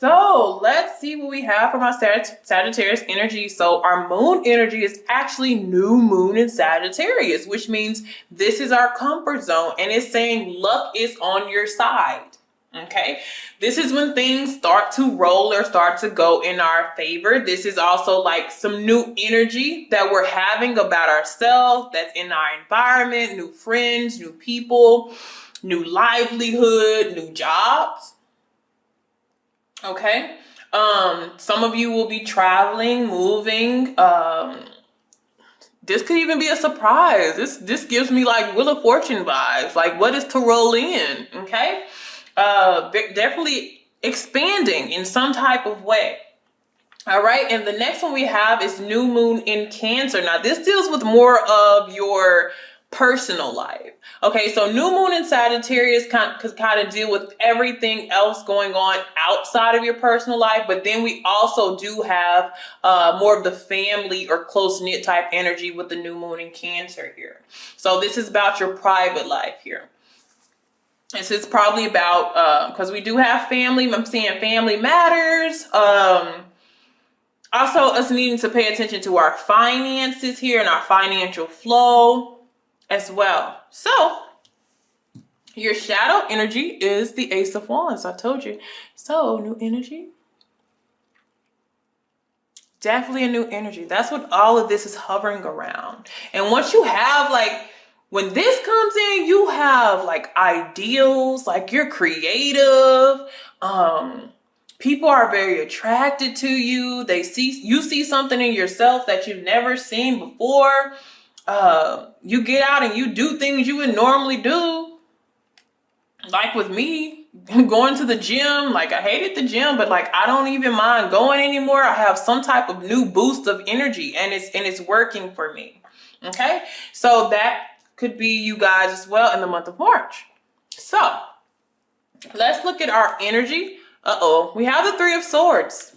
So let's see what we have from our Sagittarius energy. So our moon energy is actually new moon in Sagittarius, which means this is our comfort zone, and it's saying luck is on your side. Okay, this is when things start to roll or start to go in our favor. This is also like some new energy that we're having about ourselves, that's in our environment, new friends, new people, new livelihood, new jobs. Okay. Some of you will be traveling, moving. This could even be a surprise. This gives me like Wheel of Fortune vibes. Like, what is to roll in? Okay. Definitely expanding in some type of way. All right. And the next one we have is new moon in Cancer. Now, this deals with more of your personal life. Okay, so new moon in Sagittarius could kind of deal with everything else going on outside of your personal life, but then we also do have more of the family or close-knit type energy with the new moon in Cancer here. So this is about your private life here. This is probably about, because we do have family, I'm seeing family matters. Also us needing to pay attention to our finances here and our financial flow as well. So your shadow energy is the Ace of Wands. I told you. So new energy. Definitely a new energy. That's what all of this is hovering around. And once you have like, when this comes in, you have like ideals, like you're creative. People are very attracted to you. You see something in yourself that you've never seen before. You get out and you do things you would normally do. Like with me, going to the gym, like I hated the gym, but like I don't even mind going anymore. I have some type of new boost of energy and it's working for me. Okay, so that could be you guys as well in the month of March. So let's look at our energy. We have the Three of Swords.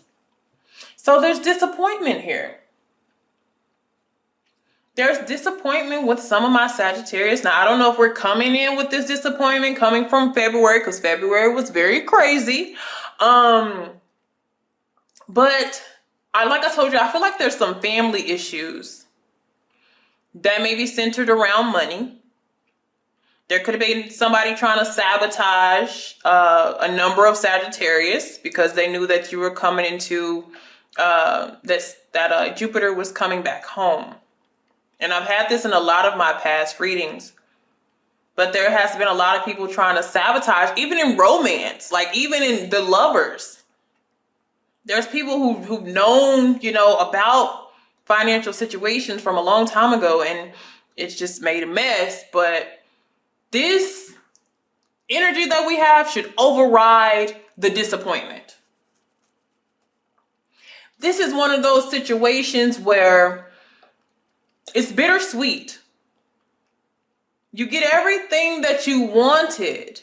So there's disappointment here. There's disappointment with some of my Sagittarius. Now, I don't know if we're coming in with this disappointment coming from February, because February was very crazy. But like I told you, I feel like there's some family issues that may be centered around money. There could have been somebody trying to sabotage a number of Sagittarius because they knew that you were coming into that Jupiter was coming back home. And I've had this in a lot of my past readings. But there has been a lot of people trying to sabotage, even in romance, like even in the lovers. There's people who've known, about financial situations from a long time ago, and it's just made a mess. But this energy that we have should override the disappointment. This is one of those situations where it's bittersweet. You get everything that you wanted,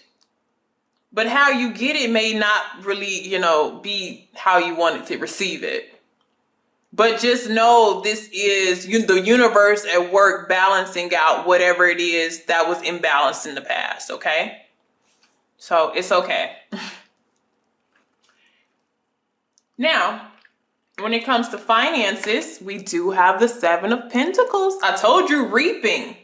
but how you get it may not really, be how you wanted to receive it. But just know this is the universe at work balancing out whatever it is that was imbalanced in the past, okay? So it's okay. Now, when it comes to finances, we do have the Seven of Pentacles. I told you, reaping.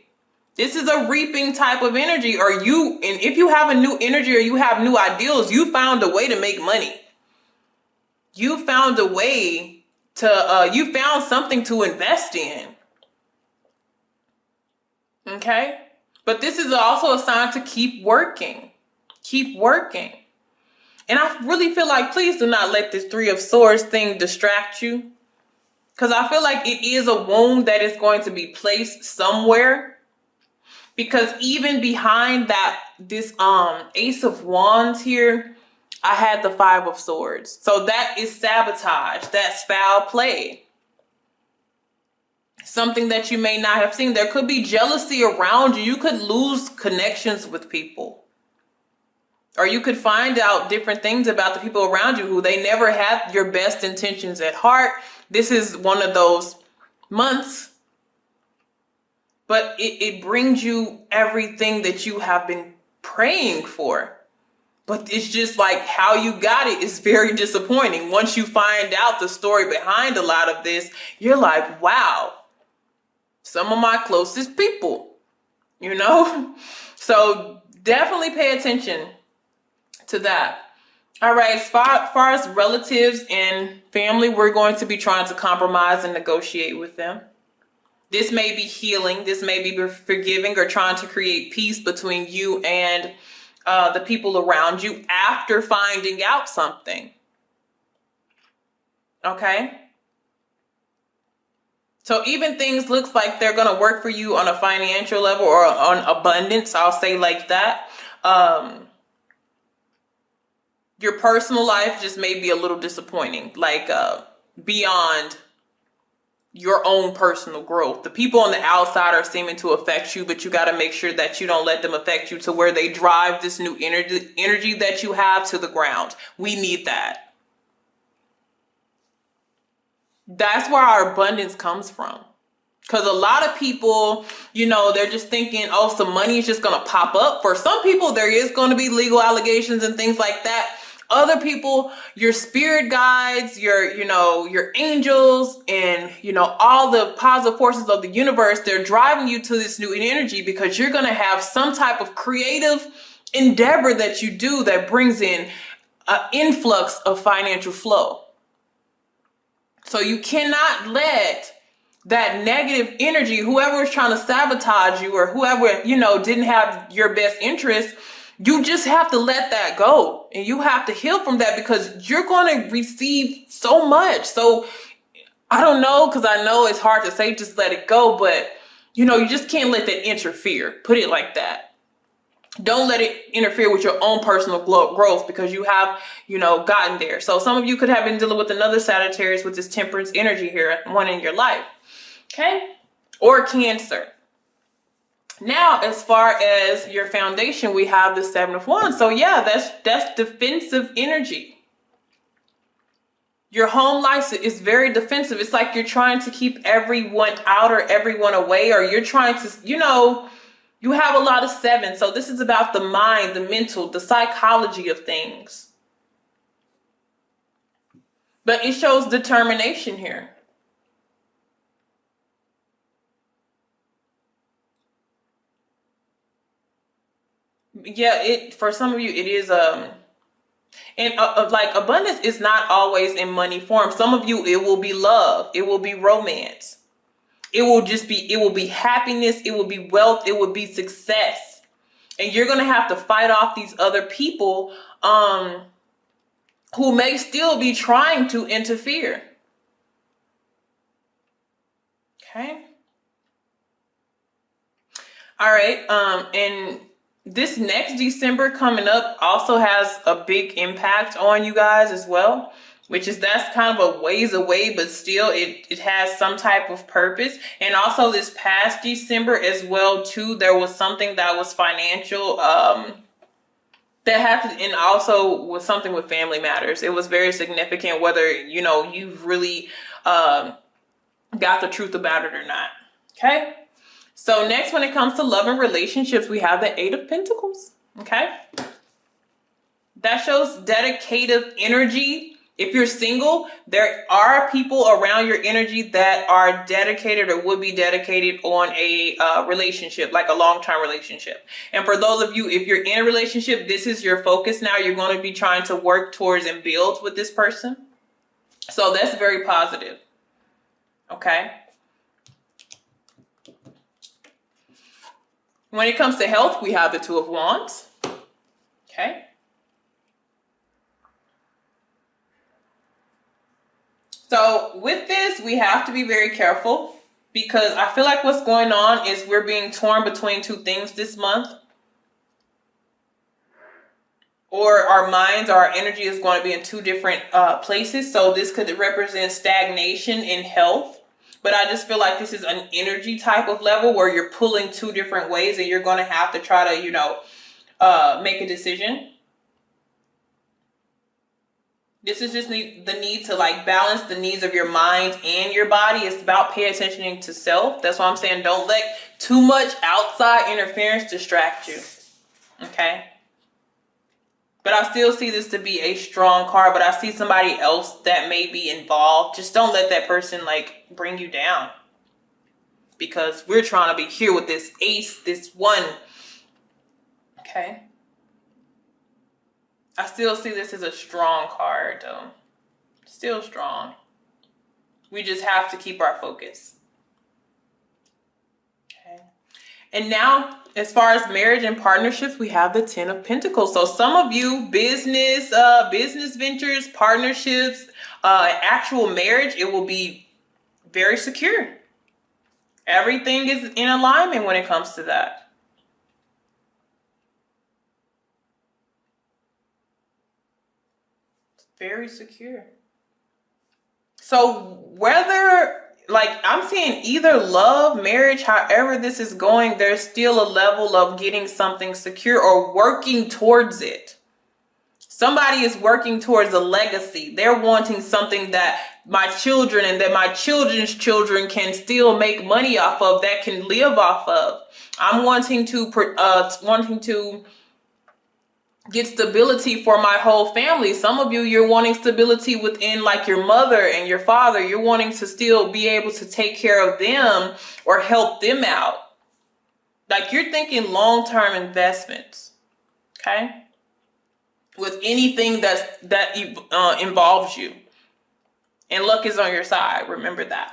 This is a reaping type of energy. And if you have a new energy or you have new ideals, you found a way to make money. You found a way to, you found something to invest in. Okay? But this is also a sign to keep working. Keep working. And I really feel like, please do not let this Three of Swords thing distract you. Because I feel like it is a wound that is going to be placed somewhere. Because even behind this Ace of Wands here, I had the Five of Swords. So that is sabotage. That's foul play. Something that you may not have seen. There could be jealousy around you. You could lose connections with people. Or you could find out different things about the people around you who they never had your best intentions at heart. This is one of those months. But it brings you everything that you have been praying for. But it's just like how you got it is very disappointing. Once you find out the story behind a lot of this, you're like, wow, some of my closest people, you know? So definitely pay attention to that. All right, as far as relatives and family, we're going to be trying to compromise and negotiate with them. This may be healing. This may be forgiving or trying to create peace between you and the people around you after finding out something. Okay? So even things looks like they're going to work for you on a financial level or on abundance, I'll say like that. Your personal life just may be a little disappointing, like beyond your own personal growth. The people on the outside are seeming to affect you, but you got to make sure that you don't let them affect you to where they drive this new energy that you have to the ground. We need that. That's where our abundance comes from. Because a lot of people, you know, they're just thinking, oh, some money is just going to pop up. For some people, there is going to be legal allegations and things like that. Other people, your spirit guides, your angels, and, all the positive forces of the universe, they're driving you to this new energy because you're going to have some type of creative endeavor that you do that brings in an influx of financial flow. So you cannot let that negative energy, whoever is trying to sabotage you or whoever, didn't have your best interest, you just have to let that go and you have to heal from that because you're going to receive so much. So I don't know, because I know it's hard to say just let it go, but you just can't let that interfere. Put it like that. Don't let it interfere with your own personal growth because you have, gotten there. So some of you could have been dealing with another Sagittarius with this temperance energy here, one in your life. Okay? Or Cancer. Now, as far as your foundation, we have the Seven of Wands. So yeah, that's defensive energy. Your home life is very defensive. It's like you're trying to keep everyone out or everyone away, or you're trying to, you have a lot of seven. So this is about the mind, the mental, the psychology of things. But it shows determination here. Yeah, for some of you, it is, and like abundance is not always in money form. Some of you, it will be love. It will be romance. It will be happiness. It will be wealth. It will be success. And you're going to have to fight off these other people, who may still be trying to interfere. Okay. All right. And this next December coming up also has a big impact on you guys as well, that's kind of a ways away, but still it has some type of purpose. And also this past December as well too, there was something that was financial, that happened, and also was something with family matters. It was very significant, whether, you've really, got the truth about it or not. Okay. So next, when it comes to love and relationships, we have the Eight of Pentacles. Okay. That shows dedicative energy. If you're single, there are people around your energy that are dedicated or would be dedicated on a relationship, like a long-term relationship. And for those of you, if you're in a relationship, this is your focus now. You're going to be trying to work towards and build with this person. So that's very positive. Okay. When it comes to health, we have the Two of Wands. Okay. So with this, we have to be very careful because I feel like what's going on is we're being torn between two things this month. Or our minds, our energy is going to be in two different places. So this could represent stagnation in health. But I just feel like this is an energy type of level where you're pulling two different ways and you're going to have to try to, make a decision. This is just the need to like balance the needs of your mind and your body. It's about paying attention to self. That's why I'm saying don't let too much outside interference distract you. Okay. But I still see this to be a strong card, but I see somebody else that may be involved. Just don't let that person like bring you down. Because we're trying to be here with this ace, this one. Okay. I still see this as a strong card though. Still strong. We just have to keep our focus. Okay. And now, as far as marriage and partnerships, we have the 10 of Pentacles. So some of you, business ventures, partnerships, actual marriage, it will be very secure. Everything is in alignment when it comes to that. It's very secure. So whether, like, I'm seeing either love, marriage, however this is going, there's still a level of getting something secure or working towards it. Somebody is working towards a legacy. They're wanting something that my children and that my children's children can still make money off of, that can live off of. I'm wanting to get stability for my whole family. Some of you, you're wanting stability within like your mother and your father. You're wanting to still be able to take care of them or help them out. Like you're thinking long-term investments. Okay. With anything that involves you. And luck is on your side. Remember that.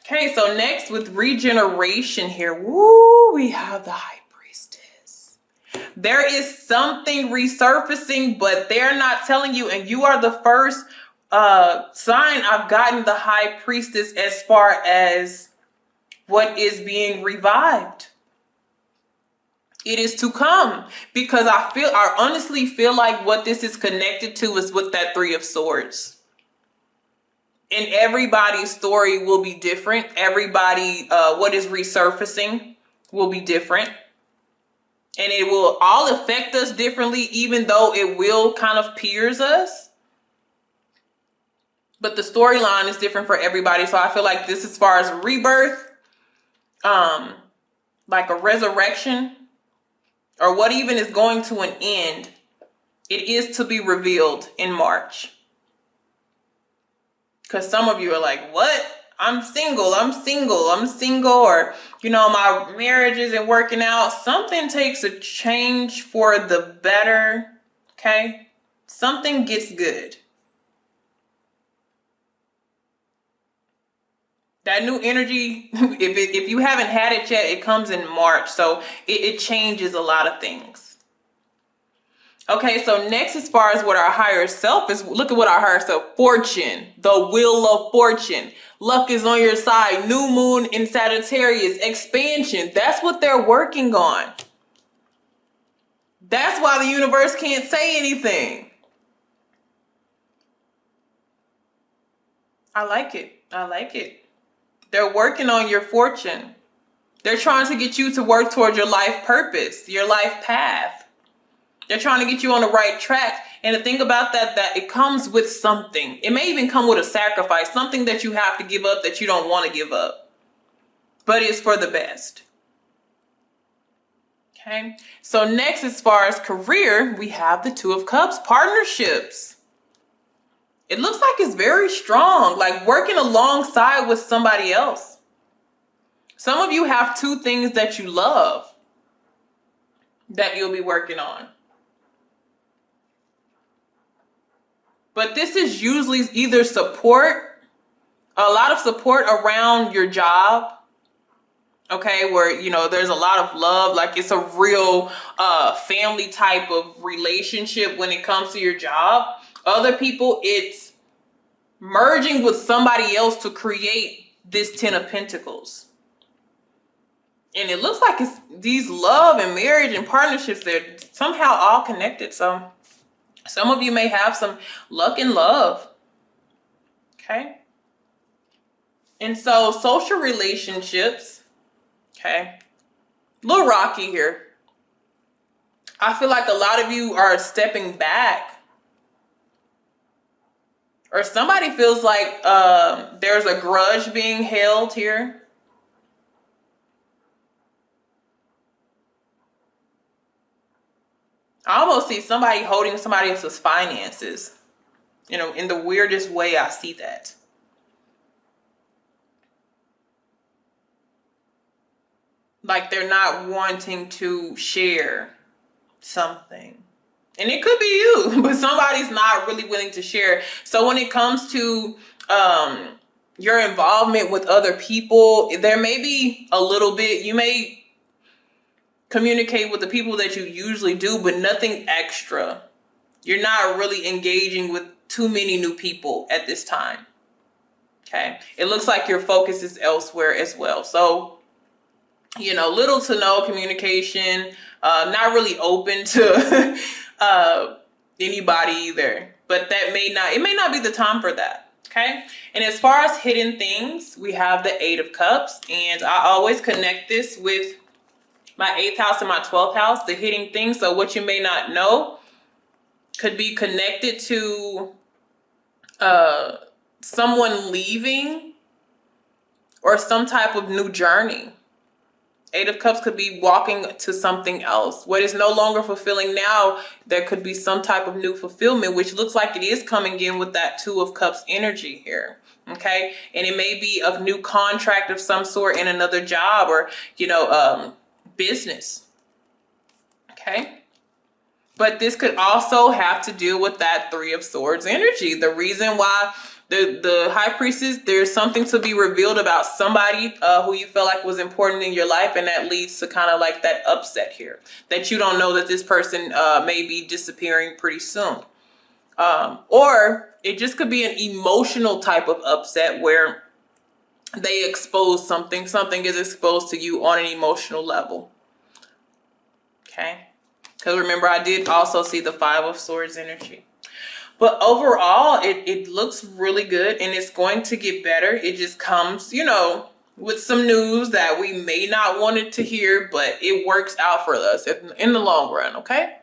Okay, so next with regeneration here. Woo, we have the High Priestess. There is something resurfacing, but they're not telling you. And you are the first sign I've gotten the High Priestess as far as what is being revived. It is to come, because I honestly feel like what this is connected to is with that Three of Swords. And everybody's story will be different. Everybody, what is resurfacing will be different. And it will all affect us differently, even though it will kind of pierce us. But the storyline is different for everybody. So I feel like this, as far as rebirth, like a resurrection, or what even is going to an end, it is to be revealed in March. Because some of you are like, what? I'm single, or, you know, my marriage isn't working out. Something takes a change for the better, okay? Something gets good. That new energy, if you haven't had it yet, it comes in March. So it changes a lot of things. Okay, so next, as far as what our higher self is, look at what our higher self, fortune, the wheel of fortune. Luck is on your side. New moon in Sagittarius, expansion. That's what they're working on. That's why the universe can't say anything. I like it. I like it. They're working on your fortune. They're trying to get you to work towards your life purpose, your life path. They're trying to get you on the right track. And the thing about that it comes with something. It may even come with a sacrifice, something that you have to give up that you don't want to give up. But it's for the best. Okay. So next, as far as career, we have the Two of Cups, partnerships. It looks like it's very strong, like working alongside with somebody else. Some of you have two things that you love that you'll be working on. But this is usually either support, a lot of support around your job. Okay, where, you know, there's a lot of love, like it's a real family type of relationship when it comes to your job. Other people, it's merging with somebody else to create this Ten of Pentacles. And it looks like it's these love and marriage and partnerships, they're somehow all connected. So some of you may have some luck in love. Okay. And so social relationships, okay, a little rocky here. I feel like a lot of you are stepping back. Or somebody feels like there's a grudge being held here. I almost see somebody holding somebody else's finances. You know, in the weirdest way I see that. Like they're not wanting to share something. And it could be you, but somebody's not really willing to share. So when it comes to your involvement with other people, there may be a little bit, you may communicate with the people that you usually do, but nothing extra. You're not really engaging with too many new people at this time. Okay. It looks like your focus is elsewhere as well. So, you know, little to no communication, not really open to anybody either. But it may not be the time for that. Okay. And as far as hidden things, we have the 8 of Cups. And I always connect this with my 8th house and my 12th house, the hidden things. So what you may not know could be connected to someone leaving or some type of new journey. 8 of Cups could be walking to something else. What is no longer fulfilling now, there could be some type of new fulfillment, which looks like it is coming in with that 2 of Cups energy here. Okay. And it may be a new contract of some sort in another job or, you know, business. Okay. But this could also have to do with that 3 of Swords energy. The reason why the High Priestess, there's something to be revealed about somebody who you felt like was important in your life, and that leads to kind of like that upset here. That you don't know that this person may be disappearing pretty soon. Or it just could be an emotional type of upset where they expose something. Something is exposed to you on an emotional level. Okay. Because remember, I did also see the 5 of Swords energy. But overall, it looks really good, and it's going to get better. It just comes, you know, with some news that we may not want it to hear, but it works out for us in the long run, okay?